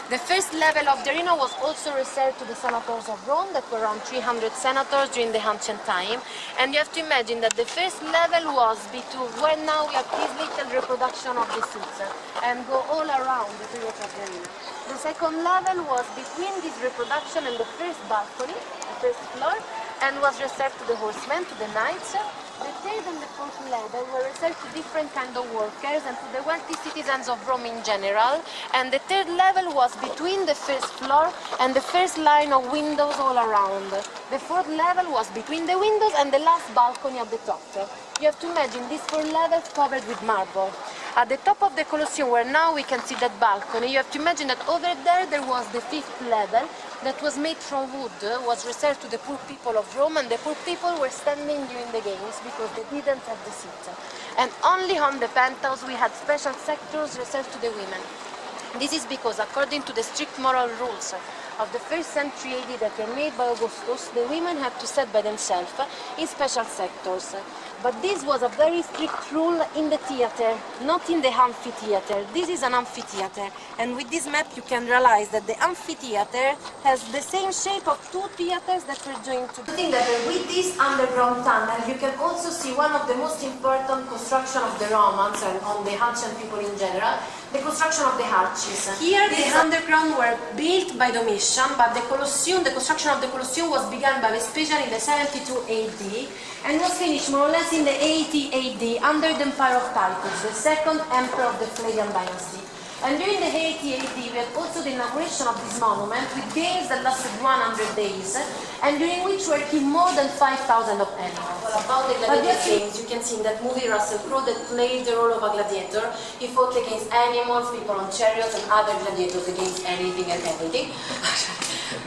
The first level of the arena was also reserved to the senators of Rome, that were around 300 senators during the ancient time. And you have to imagine that the first level was between where now we have this little reproduction of the seats and go all around the perimeter of the arena. The second level was between this reproduction and the first balcony, the first floor, and was reserved to the horsemen, to the knights. The third and the fourth level were reserved to different kind of workers and to the wealthy citizens of Rome in general. And the third level was between the first floor and the first line of windows all around. The fourth level was between the windows and the last balcony at the top. You have to imagine these 4 levels covered with marble. At the top of the Colosseum, where now we can see that balcony, you have to imagine that over there was the 5th level that was made from wood, was reserved to the poor people of Rome, and the poor people were standing during the games because they didn't have the seat. And only on the penthouse we had special sectors reserved to the women. This is because, according to the strict moral rules of the 1st century AD that were made by Augustus, the women had to sit by themselves in special sectors. But this was a very strict rule in the theater, not in the amphitheater. This is an amphitheater, and with this map you can realize that the amphitheater has the same shape of 2 theaters that were joined together. I think that with this underground tunnel you can also see one of the most important construction of the Romans and on the ancient people in general, the construction of the arches. Here the underground were built by Domitian, but the construction of the Colosseum was begun by Vespasian in the 72 AD and was finished more or less in the 80 AD under the empire of Titus, the 2nd emperor of the Flavian dynasty. And during the 80 AD we had also the inauguration of this monument with games that lasted 100 days and during which were killed more than 5,000 of animals. Well, about the gladiator games, you can see in that movie Russell Crowe that played the role of a gladiator. He fought against animals, people on chariots and other gladiators against anything and everything.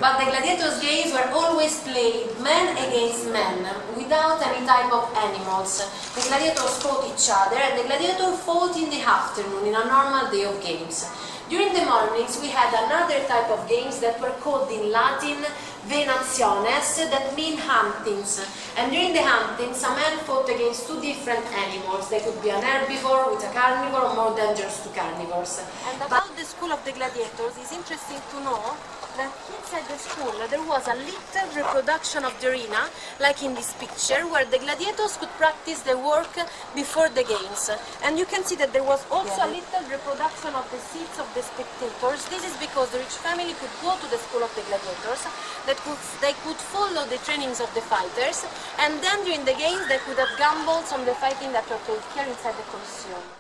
But the gladiators' games were always played men against men, without any type of animals. The gladiators fought each other, and the gladiator fought in the afternoon, in a normal day of games. During the mornings, we had another type of games that were called in Latin venationes, that mean huntings. And during the huntings, a man fought against 2 different animals. They could be an herbivore with a carnivore, or more dangerous to carnivores. And about the school of the gladiators, it's interesting to know that inside the school there was a little reproduction of the arena, like in this picture, where the gladiators could practice their work before the games. And you can see that there was also a little reproduction of the seats of the spectators. This is because the rich family could go to the school of the gladiators, they could follow the trainings of the fighters, and then during the games they could have gambles on the fighting that were played here inside the Colosseum.